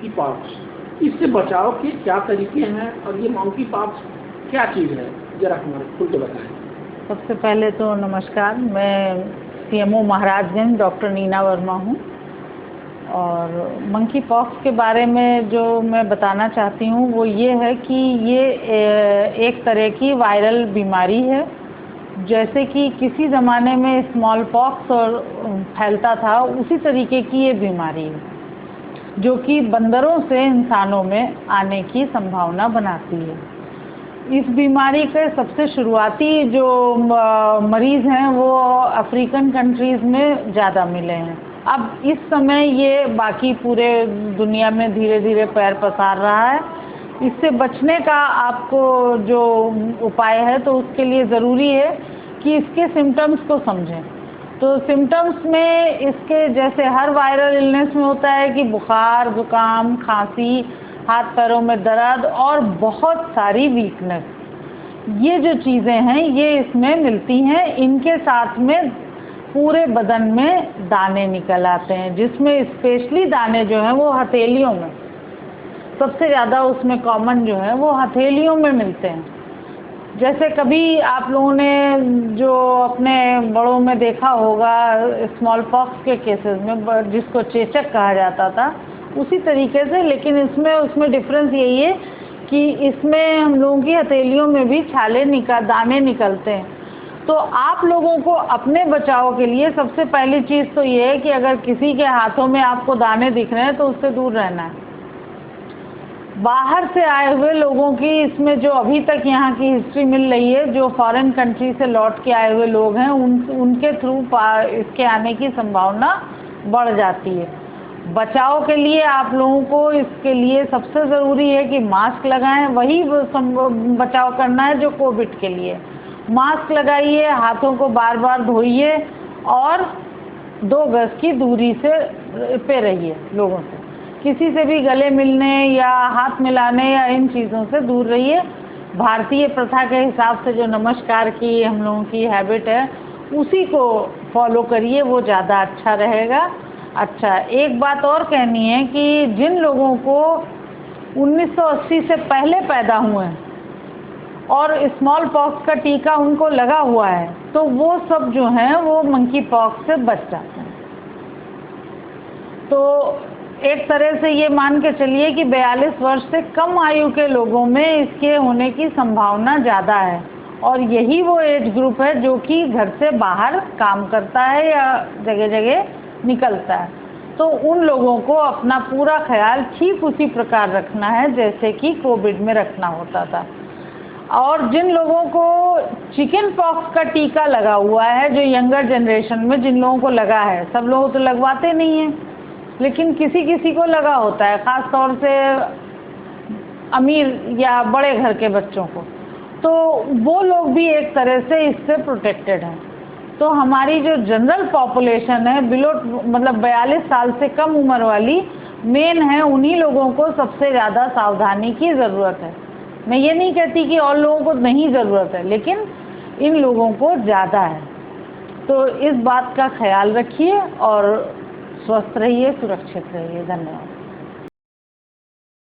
Monkey pox, इससे बचाव के क्या तरीके हैं और ये मंकी पॉक्स क्या चीज़ है, जरा हमारे खुल के बताएं। सबसे पहले तो नमस्कार, मैं CMO महाराजगंज डॉक्टर नीना वर्मा हूँ। और मंकी पॉक्स के बारे में जो मैं बताना चाहती हूँ वो ये है कि ये एक तरह की वायरल बीमारी है। जैसे कि किसी ज़माने में स्मॉल पॉक्स और फैलता था, उसी तरीके की ये बीमारी है जो कि बंदरों से इंसानों में आने की संभावना बनाती है। इस बीमारी के सबसे शुरुआती जो मरीज़ हैं वो अफ्रीकन कंट्रीज़ में ज़्यादा मिले हैं। अब इस समय ये बाकी पूरे दुनिया में धीरे धीरे पैर पसार रहा है। इससे बचने का आपको जो उपाय है तो उसके लिए ज़रूरी है कि इसके सिम्टम्स को समझें। तो सिम्टम्स में इसके जैसे हर वायरल इलनेस में होता है कि बुखार, जुकाम, खांसी, हाथ पैरों में दर्द और बहुत सारी वीकनेस, ये जो चीज़ें हैं ये इसमें मिलती हैं। इनके साथ में पूरे बदन में दाने निकल आते हैं, जिसमें स्पेशली दाने जो हैं वो हथेलियों में सबसे ज़्यादा, उसमें कॉमन जो है वो हथेलियों में मिलते हैं। जैसे कभी आप लोगों ने जो अपने बड़ों में देखा होगा स्मॉल पॉक्स के केसेस में, जिसको चेचक कहा जाता था, उसी तरीके से, लेकिन उसमें डिफरेंस यही है कि इसमें हम लोगों की हथेलियों में भी दाने निकलते हैं। तो आप लोगों को अपने बचाव के लिए सबसे पहली चीज़ तो ये है कि अगर किसी के हाथों में आपको दाने दिख रहे हैं तो उससे दूर रहना है। बाहर से आए हुए लोगों की इसमें जो अभी तक यहाँ की हिस्ट्री मिल रही है, जो फॉरेन कंट्री से लौट के आए हुए लोग हैं उनके थ्रू इसके आने की संभावना बढ़ जाती है। बचाव के लिए आप लोगों को इसके लिए सबसे ज़रूरी है कि मास्क लगाएं। वही बचाव करना है जो कोविड के लिए। मास्क लगाइए, हाथों को बार बार धोइए और 2 गज की दूरी से पे रहिए लोगों से। किसी से भी गले मिलने या हाथ मिलाने या इन चीज़ों से दूर रहिए। भारतीय प्रथा के हिसाब से जो नमस्कार की हम लोगों की हैबिट है उसी को फॉलो करिए, वो ज़्यादा अच्छा रहेगा। अच्छा, एक बात और कहनी है कि जिन लोगों को 1980 से पहले पैदा हुए हैं और स्मॉल पॉक्स का टीका उनको लगा हुआ है, तो वो सब जो हैं वो मंकी पॉक्स से बच जाते हैं। तो एक तरह से ये मान के चलिए कि 42 वर्ष से कम आयु के लोगों में इसके होने की संभावना ज़्यादा है। और यही वो एज ग्रुप है जो कि घर से बाहर काम करता है या जगह जगह निकलता है। तो उन लोगों को अपना पूरा ख्याल ठीक उसी प्रकार रखना है जैसे कि कोविड में रखना होता था। और जिन लोगों को चिकन पॉक्स का टीका लगा हुआ है, जो यंगर जनरेशन में जिन लोगों को लगा है, सब लोग तो लगवाते नहीं हैं, लेकिन किसी किसी को लगा होता है, ख़ास तौर से अमीर या बड़े घर के बच्चों को, तो वो लोग भी एक तरह से इससे प्रोटेक्टेड हैं। तो हमारी जो जनरल पॉपुलेशन है मतलब 42 साल से कम उम्र वाली मेन है, उन्हीं लोगों को सबसे ज़्यादा सावधानी की ज़रूरत है। मैं ये नहीं कहती कि और लोगों को नहीं ज़रूरत है, लेकिन इन लोगों को ज़्यादा है। तो इस बात का ख्याल रखिए और स्वस्थ रहिए, सुरक्षित रहिए। धन्यवाद।